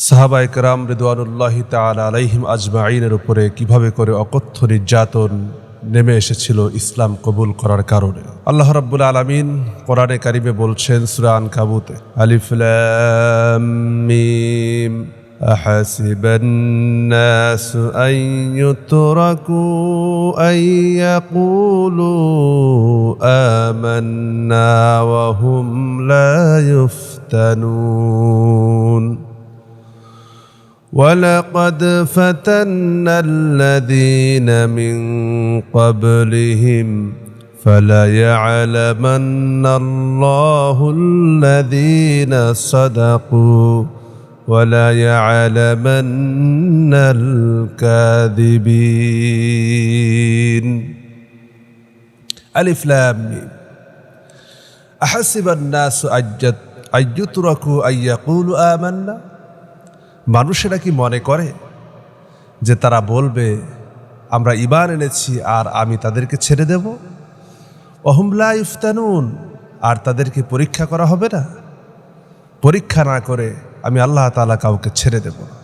সাহাবায়ে কেরাম রিদওয়ানুল্লাহি তাআলা আলাইহিম আজমাইনের উপরে কিভাবে করে অকথ্য নির্যাতন নেমে এসেছিল ইসলাম কবুল করার কারণে। আল্লাহ রাব্বুল আলামিন কোরআনে কারিমে বলছেন সূরা আনকাবুতে, আলিফ লাম মিম আহাসিবান নাসু আন ইউতরাকু আন ইয়াকুলু আমান্না ওয়া হুম লা ইফতানুন وَلَقَدْ فَتَنَّا الَّذِينَ مِنْ قَبْلِهِمْ فَلَيَعْلَمَنَّ اللَّهُ الَّذِينَ صَدَقُوا وَلَيَعْلَمَنَّ الْكَاذِبِينَ ألف لام ميم أحسب الناس أن يتركوا أن يقولوا آمنا। মানুষেরা কি মনে করে যে তারা বলবে আমরা ঈমান এনেছি আর আমি তাদেরকে ছেড়ে দেব? ওয়াহুম লা ইফতানুন, আর তাদেরকে পরীক্ষা করা হবে না? পরীক্ষা না করে আমি আল্লাহ তাআলা কাউকে ছেড়ে দেব না।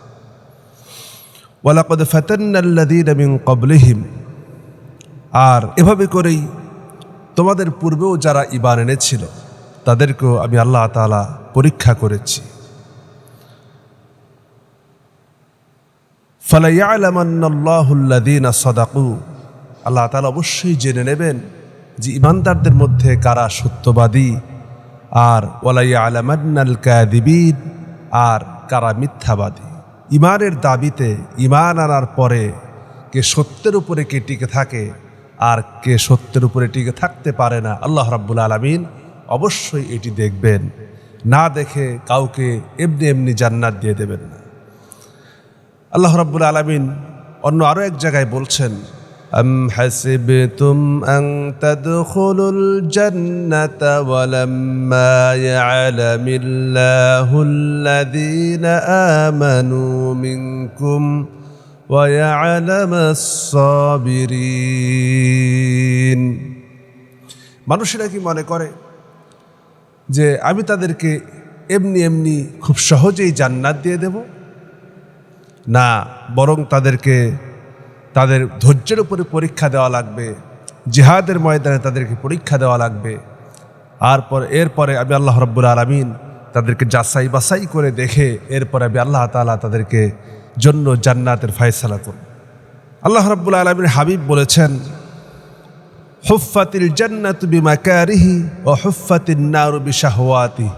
ওয়ালাকাদ ফাতান্নাল্লাযীনা মিন ক্বাবলিহিম, আর এভাবে করেই তোমাদের পূর্বেও যারা ঈমান এনেছিল তাদেরকেও আমি আল্লাহ তাআলা পরীক্ষা করেছি। ফালায়ালামান্নাল্লাহুল্লাযীনা সাদাকু, আল্লাহ তাআলা অবশ্যই জেনে নেবেন যে ঈমানদারদের মধ্যে কারা সত্যবাদী, আর ওয়ালায়ালামান্নাল কাযিবিন, আর কারা মিথ্যাবাদী। ঈমানের দাবিতে ঈমান আনার পরে কে সত্যের উপরে কে টিকে থাকে আর কে সত্যের উপরে টিকে থাকতে পারে না, আল্লাহ রাব্বুল আলামিন অবশ্যই এটি দেখবেন। না দেখে কাউকে এমনি এমনি জান্নাত দিয়ে দেবেন না। আল্লাহ রাব্বুল আলামিন অন্য আরো এক জায়গায় বলছেন, আম হাসিবতুম আন তাদখুলুল জান্নাতা ওয়ালাম্মা ইয়া'লামিল্লাহুল্লাযীনা আমানু মিনকুম ওয়া ইয়া'লামাস সাবিরিন। মানুষেরা কি মনে করে যে আমি তাদেরকে এমনি এমনি খুব সহজেই জান্নাত দিয়ে দেব? না, বরং তাদেরকে তাদের ধৈর্যের উপরে পরীক্ষা দেওয়া লাগবে, জিহাদের ময়দানে তাদেরকে পরীক্ষা দেওয়া লাগবে। এরপরে আমি আল্লাহ রাব্বুল আলামিন তাদেরকে যাচাই বাছাই করে দেখে এরপরে আমি আল্লাহ তাআলা তাদেরকে জন্য জান্নাতের ফয়সালা করব। আল্লাহ রাব্বুল আলামিন হাবিব বলেছেন, হুফফাতিল জান্নাতু বিমাকারিহি ওয়া হুফফাতিন নারু বিশাহওয়াতি।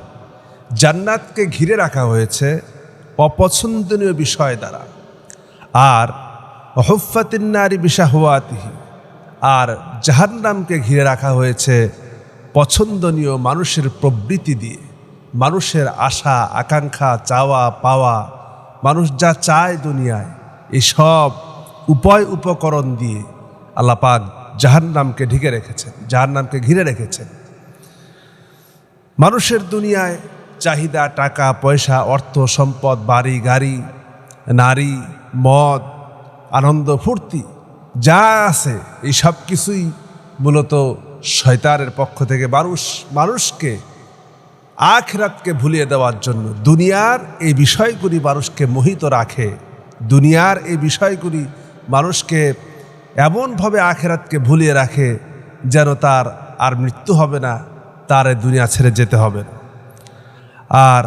জান্নাতকে ঘিরে রাখা হয়েছে অপছন্দনীয় বিষয় দ্বারা, আর হুফফাতিন নারি বিশাহওয়াতিহি, আর জাহান্নামকে ঘিরে রাখা হয়েছে পছন্দনীয় মানুষের প্রবৃত্তি দিয়ে, মানুষের আশা আকাঙ্ক্ষা চাওয়া পাওয়া, মানুষ যা চায় দুনিয়ায়, এসব উপকরণ দিয়ে আল্লাহ পাক জাহান্নামকে ঢেকে রেখেছেন, জাহান্নামকে ঘিরে রেখেছেন। মানুষের দুনিয়ায় চাহিদা, টাকা পয়সা, অর্থ সম্পদ, বাড়ি গাড়ি, নারী, মদ, আনন্দ ফুর্তি যা আছে এই সব কিছুই মূলত শয়তানের পক্ষ থেকে মানুষকে আখিরাতকে ভুলিয়ে দেওয়ার জন্য। দুনিয়ার এই বিষয়গুলি মানুষকে মোহিত রাখে, দুনিয়ার এই বিষয়গুলি মানুষকে এমনভাবে আখিরাতকে ভুলিয়ে রাখে যেন তার আর মৃত্যু হবে না, তার এই দুনিয়া ছেড়ে যেতে হবে না। আর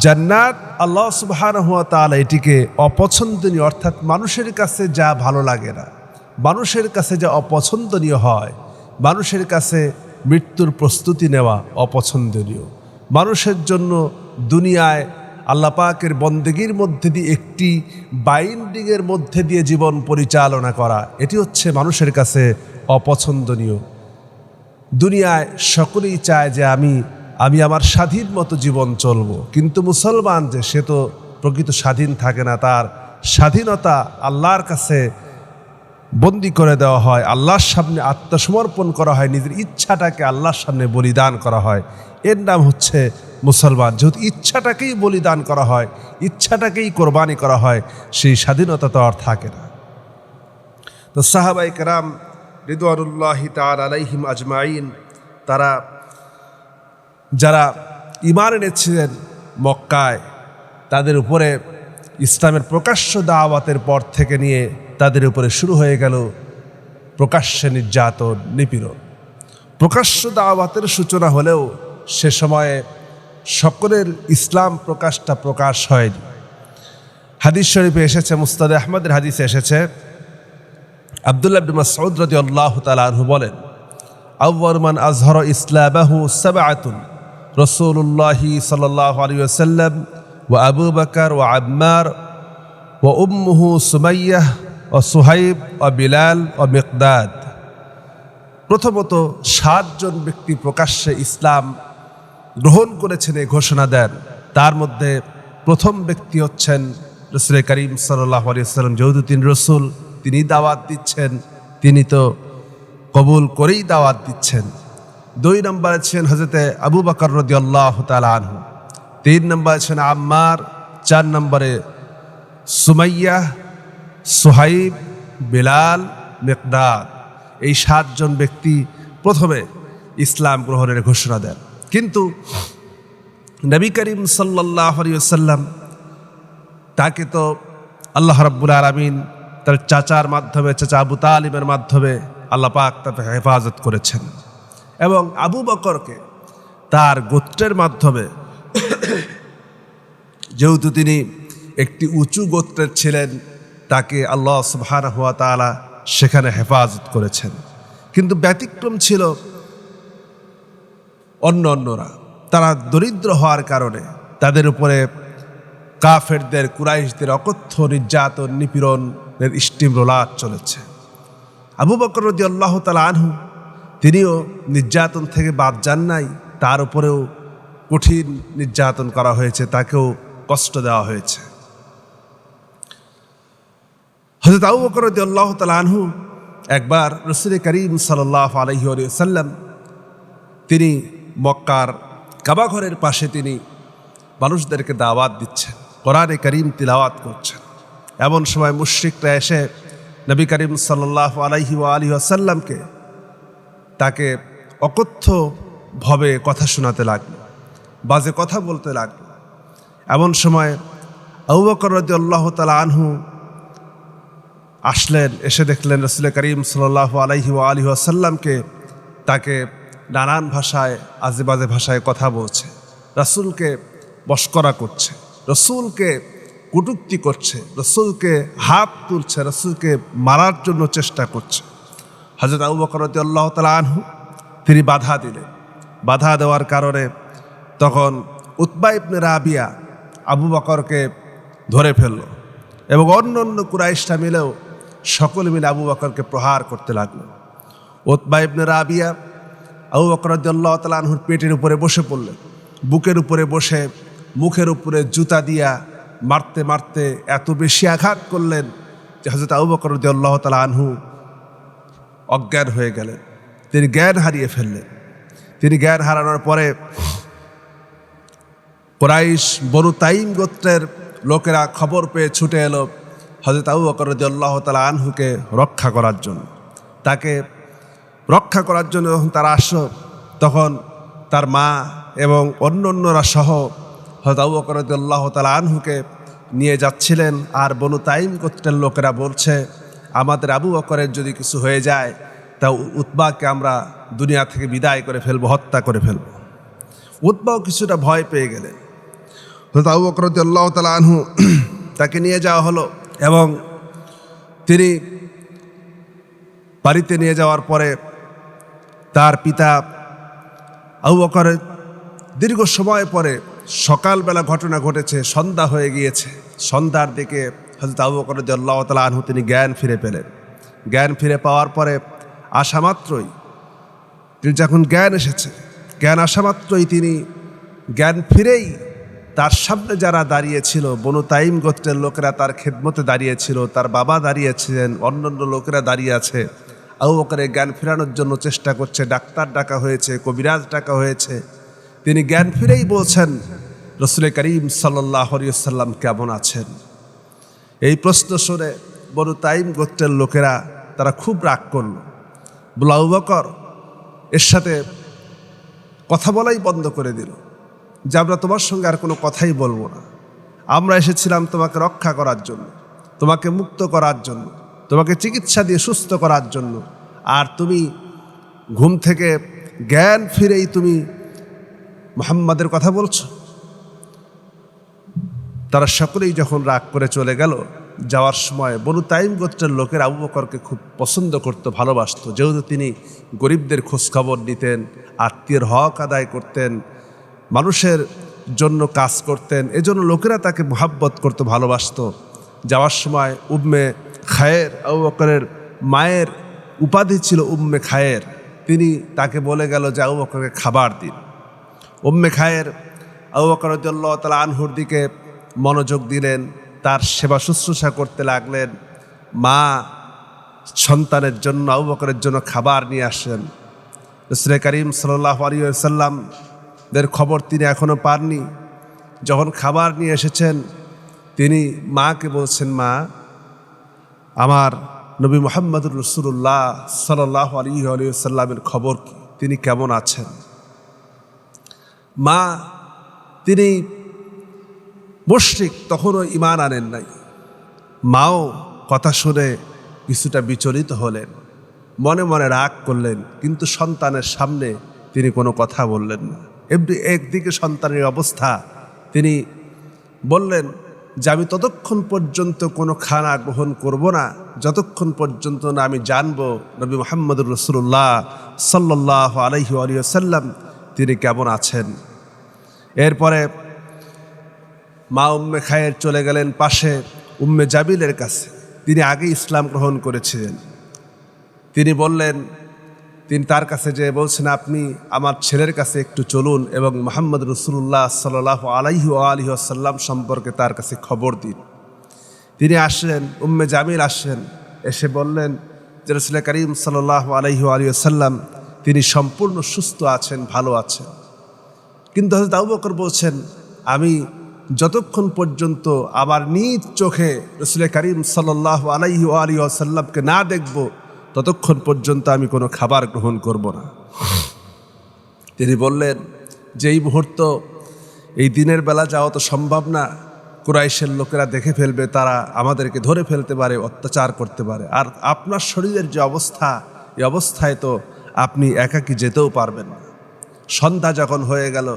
জান্নাত আল্লাহ সুবহানাহু ওয়া তাআলা এটিকে অপছন্দনীয়, অর্থাৎ মানুষের কাছে যা ভালো লাগে না, মানুষের কাছে যা অপছন্দনীয় হয়, মানুষের কাছে মৃত্যুর প্রস্তুতি নেওয়া অপছন্দনীয়, মানুষের জন্য দুনিয়ায় আল্লাহ পাকের বন্দেগীর মধ্যে দিয়ে একটি বাইন্ডিংয়ের মধ্যে দিয়ে জীবন পরিচালনা করা, এটি হচ্ছে মানুষের কাছে অপছন্দনীয়। দুনিয়ায় সকলেই চায় যে আমি আমার স্বাধীন মতো জীবন চলবো, কিন্তু মুসলমান যে সে তো প্রকৃত স্বাধীন থাকে না, তার স্বাধীনতা আল্লাহর কাছে বন্দী করে দেওয়া হয়, আল্লাহর সামনে আত্মসমর্পণ করা হয়, নিজের ইচ্ছাটাকে আল্লাহর সামনে বলিদান করা হয়। এর নাম হচ্ছে মুসলমান। যেহেতু ইচ্ছাটাকেই বলিদান করা হয়, ইচ্ছাটাকেই কোরবানি করা হয়, সেই স্বাধীনতা তো আর থাকে না। তো সাহাবায়ে কেরাম রিদওয়ানুল্লাহি তাআলা আলাইহিম আজমাইন, তারা যারা ঈমান এনেছিলেন মক্কায়, তাদের উপরে ইসলামের প্রকাশ্য দাওয়াতের পর থেকে নিয়ে তাদের উপরে শুরু হয়ে গেল প্রকাশ্যে নির্যাতন, নিপীড়ন। প্রকাশ্য দাওয়াতের সূচনা হলেও সে সময়ে সকলের ইসলাম প্রকাশ হয়নি। হাদিস শরীফে এসেছে, মুসনাদে আহমদের হাদিসে এসেছে, আব্দুল্লাহ ইবনে মাসউদ রাদিয়াল্লাহু তাআলা আনহু বলেন, আউয়ালু মান আযহারা ইসলামাহু সাবআতুন, রাসূলুল্লাহি সাল্লাল্লাহু আলাইহি ওয়াসাল্লাম ওয়া আবু বকর ওয়া আম্মার ওয়া উম্মুহু সুমাইয়াহ ওয়া সুহাইব ওয়া বিলাল ওয়া মিকদাদ। প্রথমত 7 জন ব্যক্তি প্রকাশ্যে ইসলাম গ্রহণ করেছেন এই ঘোষণা দেন। তার মধ্যে প্রথম ব্যক্তি হচ্ছেন রাসূল করিম সাল্লাল্লাহু আলাইহি ওয়াসাল্লাম। যেহেতু তিনি রসুল, তিনি দাওয়াত দিচ্ছেন, তিনি তো কবুল করেই দাওয়াত দিচ্ছেন। 2 নম্বরে ছিলেন হযরতে আবু বকর রাদিয়াল্লাহু তাআলা আনহু, 3 নম্বরে ছিলেন আম্মার, 4 নম্বরে সুমাইয়া, সুহাইব, বিলাল, মিকদাদ। এই 7 জন ব্যক্তি প্রথমে ইসলাম গ্রহণের ঘোষণা দেন। কিন্তু নবী করিম সাল্লাল্লাহু আলাইহি ওয়াসাল্লাম, তাকে তো আল্লাহ রাব্বুল আলামিন তার চাচার মাধ্যমে, চাচা আবু তালিবের মাধ্যমে আল্লাহ পাক তাকে হেফাজত করেছেন, এবং আবু বকরকে তার গোত্রের মাধ্যমে, যেহেতু তিনি একটি উঁচু গোত্রের ছিলেন, তাকে আল্লাহ সুবহানাহু ওয়া তাআলা সেখানে হেফাজত করেছেন। কিন্তু ব্যতিক্রম ছিল অন্যরা। তারা দরিদ্র হওয়ার কারণে তাদের উপরে কাফেরদের, কুরাইশদের অকথ্য নির্যাতন, নিপীড়নের স্টিম রোলার চলেছে। আবু বকর রাদিয়াল্লাহু তাআলা আনহু, তিনিও নির্যাতন থেকে বাদ যান নাই, তার উপরেও কঠিন নির্যাতন করা হয়েছে, তাকেও কষ্ট দেওয়া হয়েছে। হযরত আবু বকর রাদিয়াল্লাহু তাআলা আনহু একবার রাসূল করিম সাল্লাল্লাহু আলাইহি ওয়াসাল্লাম, তিনি মক্কার কাবা ঘরের পাশে তিনি মানুষদেরকে দাওয়াত দিচ্ছেন, কোরআনে কারীম তিলাওয়াত করছেন। এমন সময় মুশরিকরা এসে নবী করিম সাল্লাল্লাহু আলাইহি ওয়াসাল্লামকে, তাকে অকথ্যভাবে কথা শোনাতে লাগলো, বাজে কথা বলতে লাগলো। এমন সময় আবু বকর রাদিয়াল্লাহু তাআলা আনহু আসলেন, এসে দেখলেন রাসূল করিম সাল্লাল্লাহু আলাইহি ওয়াসাল্লামকে তাকে নানান ভাষায়, আজে বাজে ভাষায় কথা বলছে, রাসূলকে মশকরা করছে, রাসূলকে কটূক্তি করছে, রাসূলকে হাত তুলছে, রাসূলকে মারার জন্য চেষ্টা করছে। হযরত আবু বকর রাদিয়াল্লাহু তাআলা আনহু তিনি বাধা দিলেন। বাধা দেওয়ার কারণে তখন উতবা ইবনে রাবিয়া আবু বকরকে ধরে ফেলল, এবং অন্য কুরাইশরা মিলেও সকলে মিলে আবু বকরকে প্রহার করতে লাগলো। উতবা ইবনে রাবিয়া আবু বকর রাদিয়াল্লাহু তাআলা আনহুর পেটের উপরে বসে পড়লেন, বুকের উপরে বসে মুখের উপরে জুতা দিয়া মারতে মারতে এত বেশি আঘাত করলেন যে হযরত আবু বকর রাদিয়াল্লাহু তাআলা আনহু অজ্ঞান হয়ে গেলেন, তিনি জ্ঞান হারিয়ে ফেললেন। তিনি জ্ঞান হারানোর পরে কুরাইশ, বনু তাইম গোত্রের লোকেরা খবর পেয়ে ছুটে এলো হযরত আবু বকর রাদিয়াল্লাহু তাআলা আনহুকে রক্ষা করার জন্য। তাকে রক্ষা করার জন্য যখন তারা আসলো, তখন তার মা এবং অন্যরা সহ হযরত আবু বকর রাদিয়াল্লাহু তাআলা আনহুকে নিয়ে যাচ্ছিলেন। আর বনু তাইম গোত্রের লোকেরা বলছে, আমাদের আবু বকরের যদি কিছু হয়ে যায়, তা উতবাকে আমরা দুনিয়া থেকে বিদায় করে ফেলবো, হত্যা করে ফেলবো। উতবাও কিছুটা ভয় পেয়ে গেলেন। হযরত আবু বকর রাদিয়াল্লাহু তাআলা আনহু তাকে নিয়ে যাওয়া হলো, এবং তিনি বাড়িতে নিয়ে যাওয়ার পরে তার পিতা আবু বকরের দীর্ঘ সময় পরে সকালবেলা ঘটনা ঘটেছে, সন্ধ্যা হয়ে গিয়েছে। সন্ধ্যার দিকে হযরত আবু বকর রাদিয়াল্লাহু তাআলা আনহু তিনি জ্ঞান ফিরে পেলেন। জ্ঞান ফিরে পাওয়ার পরে আসামাত্রই তিনি, যখন জ্ঞান এসেছে, জ্ঞান আসামাত্রই তিনি জ্ঞান ফিরেই তার সামনে যারা দাঁড়িয়েছিল, বনু তাইম গোত্রের লোকেরা তার খেদমতে দাঁড়িয়েছিল, তার বাবা দাঁড়িয়েছিলেন, অন্যান্য লোকেরা দাঁড়িয়ে আছে। আবু বকরের জ্ঞান ফেরানোর জন্য চেষ্টা করছে, ডাক্তার ডাকা হয়েছে, কবিরাজ ডাকা হয়েছে। তিনি জ্ঞান ফিরেই বলছেন, রাসূল করিম সাল্লাল্লাহু আলাইহি ওয়াসাল্লাম কেমন আছেন? এই প্রশ্ন শুনে বনু তাইম গোত্রের লোকেরা তারা খুব রাগ করল, বলল, আবু বকর এর সাথে কথা বলাই বন্ধ করে দিল, যে আমরা তোমার সঙ্গে আর কোনো কথাই বলবো না। আমরা এসেছিলাম তোমাকে রক্ষা করার জন্য, তোমাকে মুক্ত করার জন্য, তোমাকে চিকিৎসা দিয়ে সুস্থ করার জন্য, আর তুমি ঘুম থেকে জ্ঞান ফিরেই তুমি মুহাম্মাদের কথা বলছো। তারা সকলেই যখন রাগ করে চলে গেল, যাওয়ার সময় বনু তাইম গোত্রের লোকের আবু বকরকে খুব পছন্দ করত, ভালোবাসত, যেহেতু তিনি গরিবদের খোঁজখবর নিতেন, আত্মীয়ের হক আদায় করতেন, মানুষের জন্য কাজ করতেন, এজন্য লোকেরা তাকে মোহাব্বত করত, ভালোবাসত। যাওয়ার সময় উম্মে খায়ের, আবু বকরের মায়ের উপাধি ছিল উম্মে খায়ের, তিনি তাকে বলে গেল যে আবু বকরকে খাবার দিন। উম্মে খায়ের আবু বকর রাদিয়াল্লাহু তাআলা আনহুর দিকে মনোযোগ দিলেন, তার সেবা শুশ্রূষা করতে লাগলেন। মা সন্তানের জন্য, আবু বকরের জন্য খাবার নিয়ে আসেন। রাসূল করিম সাল্লাল্লাহু আলাইহি ওয়াসাল্লাম দের খবর তিনি এখনও পাননি। যখন খাবার নিয়ে এসেছেন, তিনি মাকে বলছেন, মা, আমার নবী মুহাম্মদুর রাসূলুল্লাহ সাল্লাল্লাহু আলাইহি ওয়াসাল্লামের খবর কি, তিনি কেমন আছেন? মা, তিনি মুশরিক, তখনও ঈমান আনেন নাই। মাও কথা শুনে কিছুটা বিচলিত হলেন, মনে মনে রাগ করলেন, কিন্তু সন্তানের সামনে তিনি কোনো কথা বললেন না। এমনি একদিকে সন্তানের অবস্থা, তিনি বললেন যে আমি ততক্ষণ পর্যন্ত কোনো খানা গ্রহণ করব না যতক্ষণ পর্যন্ত না আমি জানবো নবী মুহাম্মদুর রাসূলুল্লাহ সাল্লাল্লাহু আলাইহি ওয়াসাল্লাম তিনি কেমন আছেন। এরপরে মা উম্মে খায়ের চলে গেলেন পাশে উম্মে জাবিলের কাছে, তিনি আগে ইসলাম গ্রহণ করেছিলেন। তিনি বললেন, তিনি তার কাছে যে বলছেন, আপনি আমার ছেলের কাছে একটু চলুন এবং মুহাম্মদ রাসূলুল্লাহ সাল্লাল্লাহু আলাইহি ওয়াসাল্লাম সম্পর্কে তার কাছে খবর দিন। তিনি আসলেন, উম্মে জামিল আসলেন, এসে বললেন যে রাসূল করিম সাল্লাল্লাহু আলাইহি ওয়াসাল্লাম তিনি সম্পূর্ণ সুস্থ আছেন, ভালো আছেন। কিন্তু হযরত আবু বকর বলছেন, আমি যতক্ষণ পর্যন্ত আমার নিজ চোখে রাসূল করিম সাল্লাল্লাহু আলাইহি ওয়াসাল্লামকে না দেখব ততক্ষণ পর্যন্ত আমি কোনো খাবার গ্রহণ করব না। তিনি বললেন যে এই মুহূর্ত, এই দিনের বেলা যাওয়া তো সম্ভব না, কুরাইশের লোকেরা দেখে ফেলবে, তারা আমাদেরকে ধরে ফেলতে পারে, অত্যাচার করতে পারে, আর আপনার শরীরের যে অবস্থা, এই অবস্থায় তো আপনি একাকী যেতেও পারবেন না। সন্ধ্যা যখন হয়ে গেল,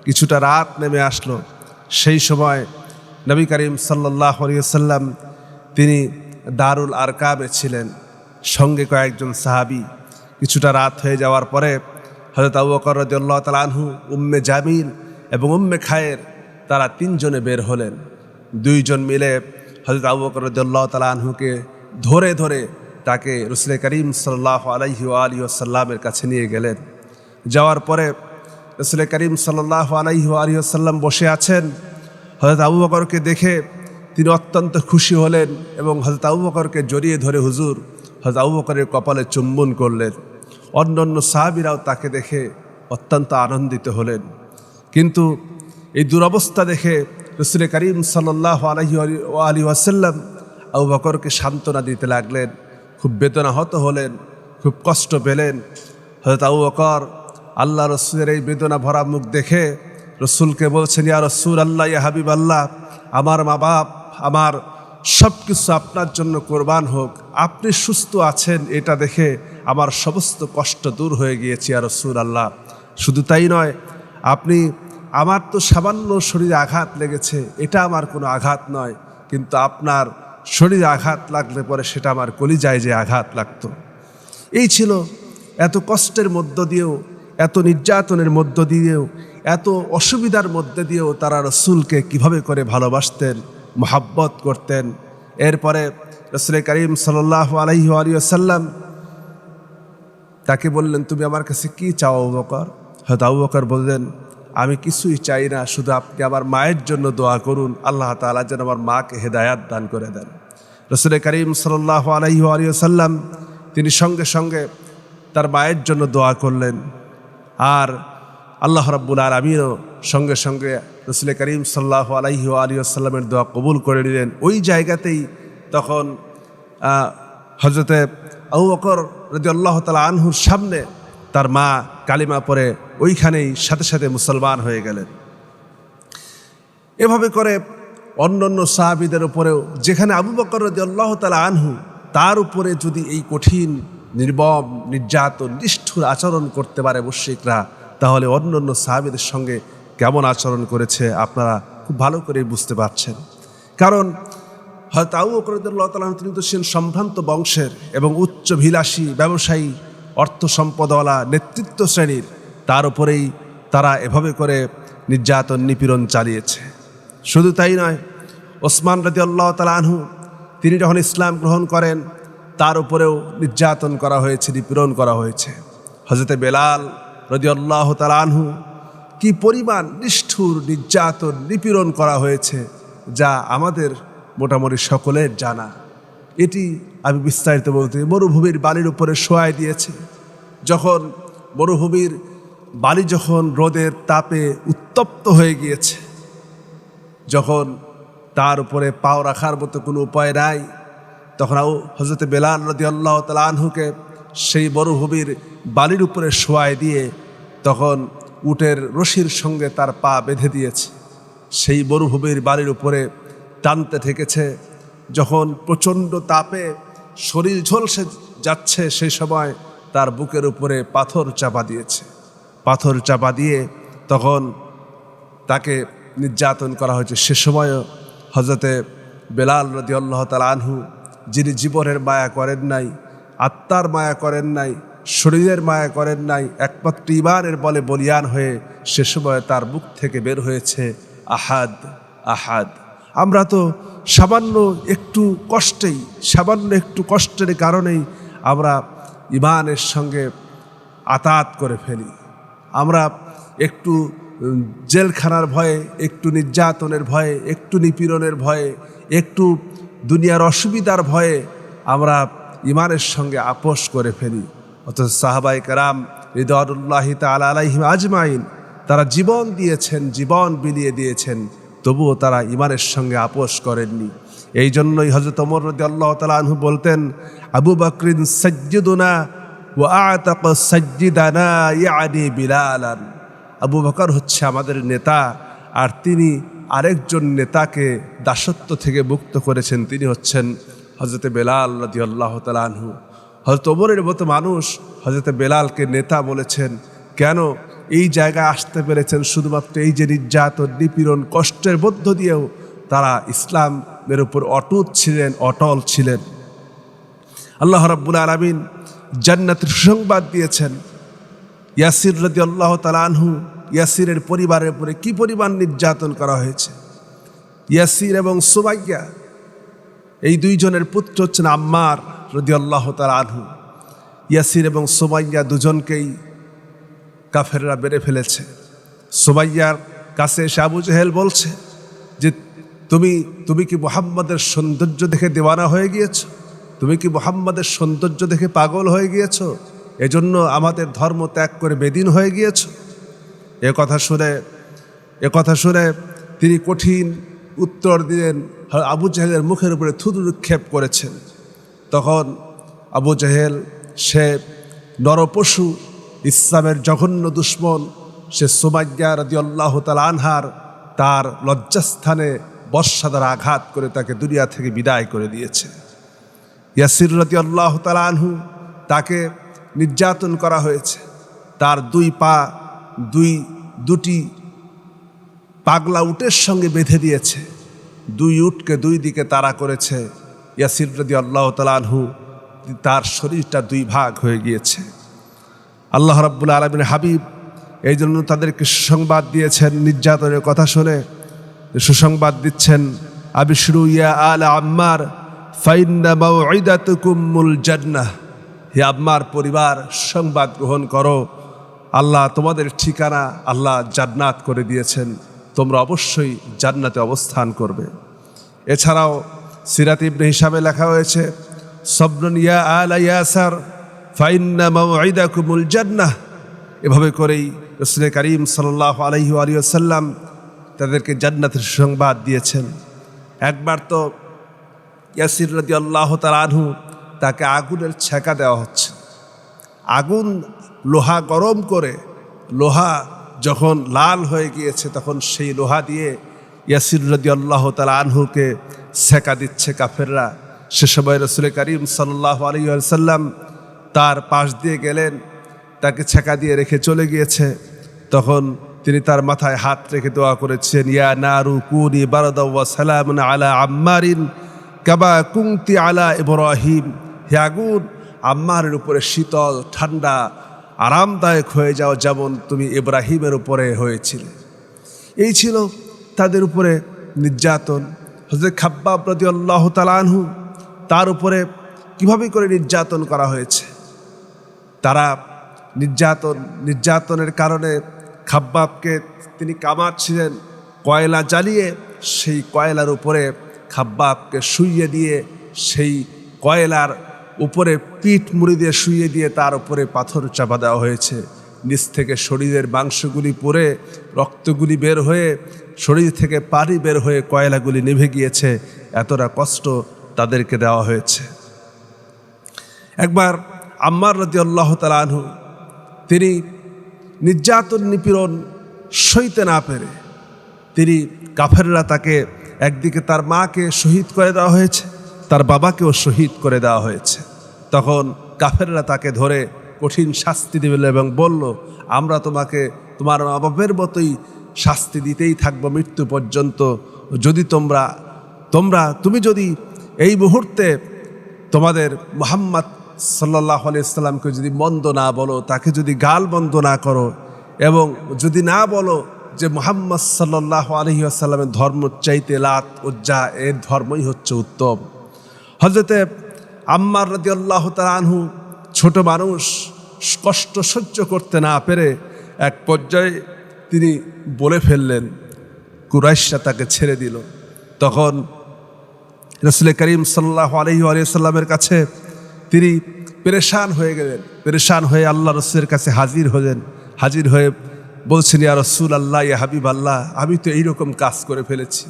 কিছুটা রাত নেমে আসলো, সেই সময় নবী করিম সাল্লাল্লাহু আলাইহি ওয়াসাল্লাম তিনি দারুল আরকামে ছিলেন, সঙ্গে কয়েকজন সাহাবী। কিছুটা রাত হয়ে যাওয়ার পরে হযরত আবু বকর রাদিয়াল্লাহু তাআলা আনহু, উম্মে জামিল এবং উম্মে খায়ের, তারা তিনজনে বের হলেন। দুইজন মিলে হযরত আবু বকর রাদিয়াল্লাহু তাআলা আনহুকে ধরে ধরে তাকে রাসূল করিম সাল্লাল্লাহু আলাইহি ওয়াসাল্লামের কাছে নিয়ে গেলেন। যাওয়ার পরে রাসূল করিম সাল্লাল্লাহু আলাইহি ওয়াসাল্লাম বসে আছেন। হযরত আবু বকরকে দেখে তিনি অত্যন্ত খুশি হলেন এবং হযরত আবু বকরকে জড়িয়ে ধরে হুজুর হযরত আবু বকরের কপালে চুম্বন করলেন। অন্য অন্য সাহাবীরাও তাকে দেখে অত্যন্ত আনন্দিত হলেন। কিন্তু এই দুরবস্থা দেখে রাসূল করিম সাল্লাল্লাহু আলাইহি ওয়াসাল্লাম আবু বকরকে সান্ত্বনা দিতে লাগলেন, খুব বেদনাহত হলেন, খুব কষ্ট পেলেন। হযরত আবু বকর আল্লাহ রসুলের এই বেদনা ভরা মুখ দেখে রসুলকে বলছেন, ইয়া রাসূলুল্লাহ, ইয়া হাবিবাল্লাহ, আমার মা বাপ, আমার সব কিছু আপনার জন্য কোরবান হোক, আপনি সুস্থ আছেন এটা দেখে আমার সমস্ত কষ্ট দূর হয়ে গিয়েছে ইয়া রাসূলুল্লাহ। শুধু তাই নয়, আপনি, আমার তো সামান্য শরীরে আঘাত লেগেছে, এটা আমার কোনো আঘাত নয়, কিন্তু আপনার শরীরে আঘাত লাগলে পরে সেটা আমার কলিজায় যে আঘাত লাগতো। এই ছিল, এত কষ্টের মধ্য দিয়েও, এত নির্যাতনের মধ্য দিয়েও, এত অসুবিধার মধ্যে দিয়েও তারা রসুলকে কিভাবে করে ভালোবাসতেন, মোহাব্বত করতেন। এরপরে রাসূল করিম সাল্লাল্লাহু আলাইহি ওয়াসাল্লাম তাকে বললেন, তুমি আমার কাছে কি চাও আবু বকর? হয়তো আবু বকর বললেন, আমি কিছুই চাই না, শুধু আপনি আমার মায়ের জন্য দোয়া করুন, আল্লাহ তাআলা যেন আমার মাকে হেদায়াত দান করে দেন। রাসূল করিম সাল্লাল্লাহু আলাইহি ওয়াসাল্লাম তিনি সঙ্গে সঙ্গে তার মায়ের জন্য দোয়া করলেন, আর আল্লাহ রাব্বুল আলামিনও সঙ্গে সঙ্গে রাসূল করিম সাল্লাল্লাহু আলাইহি ওয়াসাল্লামের দোয়া কবুল করে নিলেন। ওই জায়গাতেই তখন হযরতে আবু বকর রাদিয়াল্লাহু তাআলা আনহুর সামনে তার মা কালিমা পড়ে ওইখানেই সাথে সাথে মুসলমান হয়ে গেলেন। এভাবে করে অন্যান্য সাহাবীদের উপরেও, যেখানে আবু বকর রাদিয়াল্লাহু তাআলা আনহু তার উপরে যদি এই কঠিন নির্মম নির্যাতন নিষ্ঠুর আচরণ করতে পারে মুশরিকরা, তাহলে অন্যান্য সাহাবীদের সঙ্গে কেমন আচরণ করেছে আপনারা খুব ভালো করেই বুঝতে পারছেন। কারণ হয়তো আবু বকর রাদিয়াল্লাহু তাআলা আনহু তিনি তো ছিলেন সম্ভ্রান্ত বংশের এবং উচ্চভিলাষী ব্যবসায়ী, অর্থ সম্পদওয়ালা নেতৃত্ব শ্রেণীর, তার উপরেই তারা এভাবে করে নির্যাতন নিপীড়ন চালিয়েছে। শুধু তাই নয়, ওসমান রাদিয়াল্লাহু তাআলা আনহু তিনি যখন ইসলাম গ্রহণ করেন তার উপরেও নির্যাতন করা হয়েছে, নিপীড়ন করা হয়েছে। হযরতে বেলাল রাদিয়াল্লাহু তাআলা আনহু কি পরিমাণ নিষ্ঠুর নির্যাতন নিপীড়ন করা হয়েছে যা আমাদের মোটামুটি সকলের জানা। এটি আমি বিস্তারিত বলতে, মরুভূমির বালির উপরে শোয়াই দিয়েছে। যখন মরুভূমির বালি যখন রোদের তাপে উত্তপ্ত হয়ে গিয়েছে, যখন তার উপরে পাও রাখার মতো কোনো উপায় নাই, তখন হযরতে বেলাল রাদিয়াল্লাহু তাআলা আনহুকে সেই মরুভূমির বালির উপরে শোয়াই দিয়ে তখন উটের রশির সঙ্গে তার পা বেঁধে দিয়েছে। সেই মরুভূমির বালির উপরে টানতে থেকেছে। যখন প্রচণ্ড তাপে শরীর ঝলসে যাচ্ছে, সেই সময় তার বুকের উপরে পাথর চাপা দিয়েছে। পাথর চাপা দিয়ে তখন তাকে নির্যাতন করা হয়েছে। সে সময়ও হযরতে বেলাল রাদিয়াল্লাহু তাআলা আনহু, যিনি জীবনের মায়া করেন নাই, আত্মার মায়া করেন নাই, শরীরের মায়া করেন নাই, একমাত্র ঈমানের বলে বলিয়ান হয়ে সে সময় তার মুখ থেকে বের হয়েছে আহাদ আহাদ। আমরা তো সামান্য একটু কষ্টের কারণেই আমরা ঈমানের সঙ্গে আতাত করে ফেলি। আমরা একটু জেলখানার ভয়ে, একটু নির্যাতনের ভয়ে, একটু নিপীড়নের ভয়ে, একটু দুনিয়ার অসুবিধার ভয়ে আমরা ঈমানের সঙ্গে আপোষ করে ফেলি। অথচ সাহাবায়ে কেরাম রিদওয়ানুল্লাহি তাআলা আলাইহিম আজমাইন তারা জীবন দিয়েছেন, জীবন বিলিয়ে দিয়েছেন, তবুও তারা ঈমানের সঙ্গে আপোষ করেননি। এই জন্যই হযরত ওমর রাদিয়াল্লাহু তাআলা আনহু বলতেন, আবু বকরিন সাজ্জিদুনা ওয়া আতাকা সাজ্জিদানা ইয়ানি বিলালান। আবু বকর হচ্ছে আমাদের নেতা, আর তিনি আরেকজন নেতাকে দাসত্ব থেকে মুক্ত করেছেন, তিনি হচ্ছেন হযরতে বেলাল রাদিয়াল্লাহু তাআলা আনহু। হযরত ওমরের মতো মানুষ হযরতে বেলালকে নেতা বলেছেন। কেন এই জায়গায় আসতে পেরেছেন? শুধুমাত্র এই যে নির্যাতন নিপীড়ন কষ্টের মধ্য দিয়েও তারা ইসলামের উপর অটল ছিলেন। আল্লাহ রাব্বুল আলামিন জান্নাতের সুসংবাদ দিয়েছেন। ইয়াসির রাদিয়াল্লাহু তাআলা আনহু, ইয়াসিরের পরিবারের উপরে কি পরিমাণ নির্যাতন করা হয়েছে। ইয়াসির এবং সুমাইয়া এই দুইজনের পুত্র হচ্ছেন আম্মার রাদিয়াল্লাহু তাআলা আনহু। ইয়াসির এবং সুমাইয়া দুজনকেই কাফেররা মেরে ফেলেছে। সুমাইয়ার কাছে এসে আবু জেহেল বলছে যে তুমি কি মুহাম্মাদের সৌন্দর্য দেখে দেওয়ানা হয়ে গিয়েছো? তুমি কি মুহাম্মাদের সৌন্দর্য দেখে পাগল হয়ে গিয়েছো? এজন্য আমাদের ধর্ম ত্যাগ করে বেদিন হয়ে গিয়েছো? এ কথা শুনে তিনি কঠিন উত্তর দিলেন। আবু জেহেলের মুখের উপরে থুতু নিক্ষেপ করেছেন। তখন আবু জেহেল, সে নরপশু, ইসলামের জঘন্য দুশ্মন, সে সুমাইয়া রাদিয়াল্লাহু তাআলা আনহার তার লজ্জাস্থানে বর্ষা দ্বারা আঘাত করে তাকে দুনিয়া থেকে বিদায় করে দিয়েছে। ইয়াসির রাদিয়াল্লাহু তাআলা আনহু, তাকে নির্যাতন করা হয়েছে। তার দুই পা দুটি পাগলা উটের সঙ্গে বেঁধে দিয়েছে। দুই উটকে দুই দিকে তাড়া করেছে। ইয়াসির রাদিয়াল্লাহু তাআলা আনহু, তার শরীরটা দুই ভাগ হয়ে গিয়েছে। আল্লাহ রাব্বুল আলামিনের হাবিব এই জন্য তাদেরকে সুসংবাদ দিয়েছেন। নির্যাতনের কথা শুনে সুসংবাদ দিচ্ছেন, আবিশরু ইয়া আলা আম্মার ফাইন্না মাউইদাতুকুমুল জান্নাহ। হে আম্মার পরিবার, সংবাদ গ্রহণ করো, আল্লাহ তোমাদের ঠিকানা আল্লাহ জান্নাত করে দিয়েছেন, তোমরা অবশ্যই জান্নাতে অবস্থান করবে। এছাড়াও সিরাত ইবনে হিশামে লেখা হয়েছে, সবরুন ইয়া আলা ইয়াসার ফাইন্না মাউইদাকুমুল জান্নাহ। এভাবে করেই রাসূল করিম সাল্লাল্লাহু আলাইহি ওয়া সাল্লাম তাদেরকে জান্নাতের সংবাদ দিয়েছেন। একবার তো ইয়াসির রাদিয়াল্লাহু তাআলা আনহু, তাকে আগুনের ছ্যাঁকা দেওয়া হচ্ছে। আগুন লোহা গরম করে লোহা যখন লাল হয়ে গিয়েছে, তখন সেই লোহা দিয়ে ইয়াসির রাদিয়াল্লাহু তাআলা আনহুকে সেকা দিচ্ছে কাফেররা। সে সময় রাসূল করিম সাল্লাল্লাহু আলাইহি ওয়াসাল্লাম তার পাশ দিয়ে গেলেন, তাকে ছেকা দিয়ে রেখে চলে গিয়েছে। তখন তিনি তার মাথায় হাত রেখে দোয়া করেছেন, ইয়া নারু কুনি বারদাও ওয়া সালামুন আলা আম্মারিন কামা কুনতি আলা ইব্রাহিম। হে আগুন, আম্মারের উপরে শীতল ঠান্ডা আরামদায়ক হয়ে যাও, যেমন তুমি ইব্রাহিমের উপরে হয়েছিলে। এই ছিল তাদের উপরে নির্যাতন। হযরত খাব্বাব রাদিয়াল্লাহু তাআলা আনহু, তার উপরে কিভাবে করে নির্যাতন করা হয়েছে। তারা নির্যাতনের কারণে খাব্বাবকে তিনি কামাচ্ছিলেন কয়লা জ্বালিয়ে, সেই কয়লার উপরে খাব্বাবকে শুইয়ে দিয়ে, সেই কয়লার উপরে পিঠ মুড়ি দিয়ে শুইয়ে দিয়ে তার উপরে পাথর চাপা দেওয়া হয়েছে। নিচ থেকে শরীরের মাংসগুলি পড়ে রক্তগুলি বের হয়ে, শরীর থেকে পানি বের হয়ে কয়লাগুলি নিভে গিয়েছে। এতটা কষ্ট তাদেরকে দেওয়া হয়েছে। একবার আম্মার রাদিয়াল্লাহু তাআলা আনহু, তিনি নির্যাতন নিপীড়ন সইতে না পেরে, তিনি কাফেররা তাকে একদিকে তার মাকে শহীদ করে দেওয়া হয়েছে, তার বাবাকেও শহীদ করে দেওয়া হয়েছে। তখন কাফেররা তাকে ধরে কঠিন শাস্তি দিল এবং বলল, আমরা তোমাকে তোমার মা বাবার মতোই শাস্তি দিতেই থাকবো মৃত্যু পর্যন্ত। যদি তুমি যদি এই মুহূর্তে তোমাদের মুহাম্মদ সাল্লাল্লাহু আলাইহি সাল্লামকে যদি মন্দ না বলো, তাকে যদি গাল বন্ধ না করো, এবং যদি না বলো যে মুহাম্মদ সাল্লাল্লাহু আলাইহি ওয়াসাল্লামের ধর্ম চাইতে লাত উজ্জা এর ধর্মই হচ্ছে উত্তম। হযরতে আম্মার রাদিয়াল্লাহু তাআলা আনহু ছোট মানুষ, কষ্ট সহ্য করতে না পেরে এক পর্যায়ে তিনি বলে ফেললেন, কুরাইশরা তাকে ছেড়ে দিল। তখন রাসূল করিম সাল্লাল্লাহু আলাইহি ওয়াসাল্লামের কাছে তিনি পেরেশান হয়ে গেলেন। পেরেশান হয়ে আল্লাহ রাসূলের কাছে হাজির হয়ে বলছেন, ইয়া রাসূলুল্লাহ, ইয়া হাবিব আল্লাহ, আমি তো এইরকম কাজ করে ফেলেছি।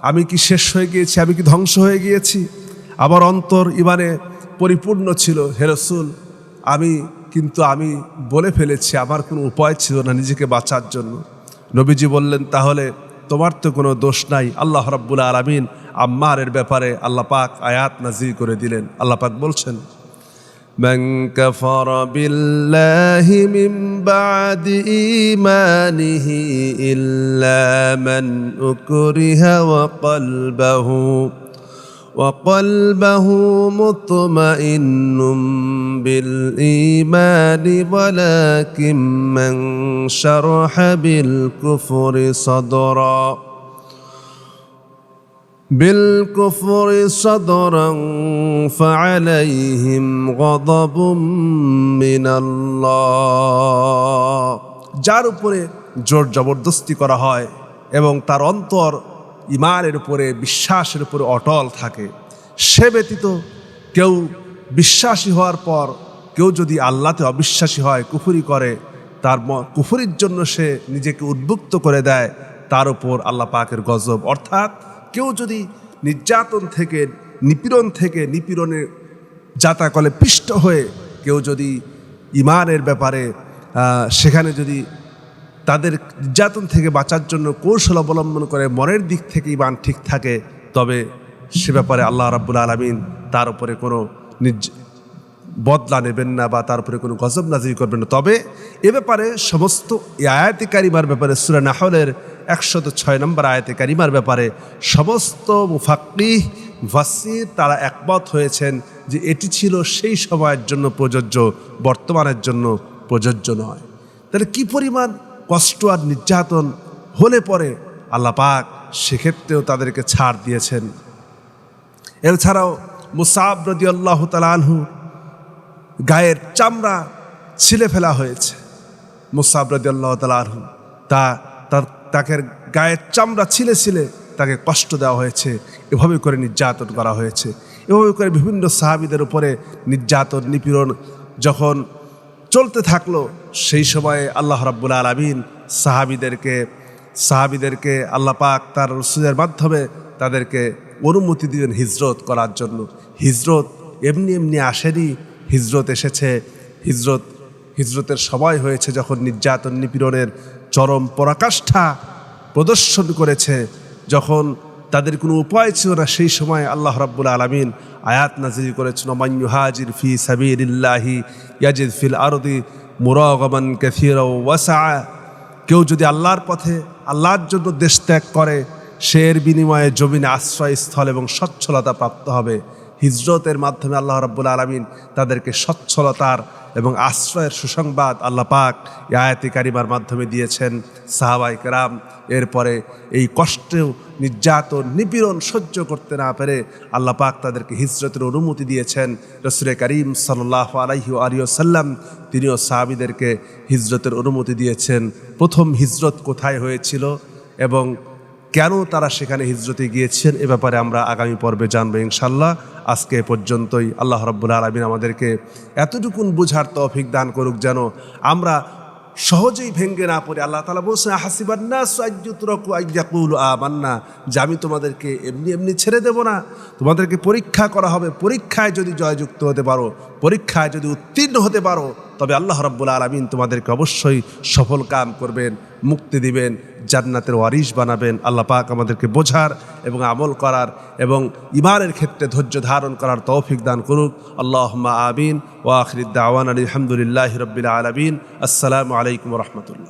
আমি কি শেষ হয়ে গিয়েছি? আমি কি ধ্বংস হয়ে গিয়েছি? আমার অন্তর ইমানে পরিপূর্ণ ছিল হে রাসূল, আমি বলে ফেলেছি, আমার কোনো উপায় ছিল না নিজেকে বাঁচার জন্য। নবীজি বললেন, তাহলে তোমার তো কোনো দোষ নাই। আল্লাহ রাব্বুল আলামিন আম্মারের ব্যাপারে আল্লাহ পাক আয়াত নাযিল করে দিলেন। আল্লাহ পাক বলছেন, মান কাফারা বিল্লাহি মিন বাদি ঈমানিহি ইল্লা মান উকরিহা ওয়া কলবহু মুতমাইন্নুম বিল ঈমানি ওয়ালাকিন মান শারহা বিল কুফরি صدرا فعليهم غضب من الله। যার উপরে জোর জবরদস্তি করা হয় এবং তার অন্তর ঈমানের উপরে, বিশ্বাসের উপরে অটল থাকে, সে ব্যতীত কেউ বিশ্বাসী হওয়ার পর কেউ যদি আল্লাহতে অবিশ্বাসী হয়, কুফরি করে, তার কুফরির জন্য সে নিজেকে উদ্বুদ্ধ করে দেয়, তার উপর আল্লাহ পাকের গজব। অর্থাৎ কেউ যদি নিপীড়নের যাতাকলে পিষ্ট হয়ে কেউ যদি ঈমানের ব্যাপারে সেখানে যদি তাদের নির্যাতন থেকে বাঁচার জন্য কৌশল অবলম্বন করে, মনের দিক থেকে ঈমান ঠিক থাকে, তবে সে ব্যাপারে আল্লাহ রাব্বুল আলামিন তার উপরে কোনো বদলা নেবেন না বা তার উপরে কোনো গজব নাযিল করবেন না। তবে এ ব্যাপারে সমস্ত আয়াতে কারিমার ব্যাপারে সূরা নাহলের 106 নম্বর আয়াতে কারিমার ব্যাপারে সমস্ত মুফাক্কিহ মুফাসসির তারা একমত হয়েছেন যে এটি ছিল সেই সময়ের জন্য প্রযোজ্য, বর্তমানের জন্য প্রযোজ্য নয়। তাহলে কি পরিমাণ কষ্ট আর নির্যাতন হলে পরে আল্লাহ পাক সেক্ষেত্রেও তাদেরকে ছাড় দিয়েছেন। এছাড়াও মুসআব রাদিয়াল্লাহু তাআলা আনহু গায়ের চামড়া ছিলে ফেলা হয়েছে। মুসআব রাদিয়াল্লাহু তাআলা আনহু তাকে গায়ের চামড়া ছিলে তাকে কষ্ট দেওয়া হয়েছে। এভাবে করে নির্যাতন করা হয়েছে। এভাবে করে বিভিন্ন সাহাবীদের উপরে নির্যাতন নিপীড়ন যখন চলতে থাকলো, সেই সময়ে আল্লাহ রাব্বুল আলামিন সাহাবীদেরকে আল্লাহ পাক তার রাসূলের মাধ্যমে তাদেরকে অনুমতি দিলেন হিজরত করার জন্য। হিজরত এমনি আসেনি, হিজরত এসেছে। হিজরতের সময় হয়েছে যখন নির্যাতন নিপীড়নের চরম পরাকাষ্ঠা প্রদর্শন করেছে। যখন তাদের কোনো উপায় ছিল না, সেই সময় আল্লাহ রাব্বুল আলামিন আয়াত নাযিল করেছেন, মান ইউহাজির ফি সাবিলিল্লাহি ইয়াজিদ ফিল আরদি মুরাগামান কাসীরা ওয়া সাআ। কেউ যদি আল্লাহর পথে আল্লাহর জন্য দেশ ত্যাগ করে, সে এর বিনিময়ে জমিনে আশ্রয়স্থল এবং সচ্ছলতা প্রাপ্ত হবে। হিজরতের মাধ্যমে আল্লাহ রাব্বুল আলামিন তাদেরকে সচ্ছলতার এবং আশ্রয়ের সুসংবাদ আল্লাহ পাক এই আয়াতে কারিমার মাধ্যমে দিয়েছেন। সাহাবায়ে কেরাম এরপরে এই কষ্টেও নির্যাতন নিপীড়ন সহ্য করতে না পেরে আল্লাহ পাক তাদেরকে হিজরতের অনুমতি দিয়েছেন। রাসূল করিম সাল্লাল্লাহু আলাইহি ওয়াসাল্লাম তিনিও সাহাবীদেরকে হিজরতের অনুমতি দিয়েছেন। প্রথম হিজরত কোথায় হয়েছিল এবং কেন তারা সেখানে হিজরতে গিয়েছেন, এ ব্যাপারে আমরা আগামী পর্বে জানবো ইনশাল্লাহ। আজকে এ পর্যন্তই। আল্লাহ রাব্বুল আলামিন আমাদেরকে এতটুকুন বুঝার তৌফিক দান করুক যেন আমরা সহজেই ভেঙ্গে না পড়ে। আল্লাহ তাআলা বলছেন, হাসিবান নাসু আইয়ুতরাকু আইয়াকুলু আমান্না, যে আমি তোমাদেরকে এমনি এমনি ছেড়ে দেব না, তোমাদেরকে পরীক্ষা করা হবে। পরীক্ষায় যদি জয়যুক্ত হতে পারো, পরীক্ষায় যদি উত্তীর্ণ হতে পারো, তবে আল্লাহ রাব্বুল আলামিন তোমাদেরকে অবশ্যই সফল কাম করবেন, মুক্তি দিবেন, জান্নাতের ওয়ারিশ বানাবেন। আল্লাহ পাক আমাদেরকে বোঝার এবং আমল করার এবং ঈমানের ক্ষেত্রে ধৈর্য ধারণ করার তৌফিক দান করুক। আল্লাহুম্মা আমিন। ওয়া আখিরু দাওয়ানা আলহামদুলিল্লাহি রাব্বিল আলামিন। আসসালামু আলাইকুম ওয়া রাহমাতুল্লাহ।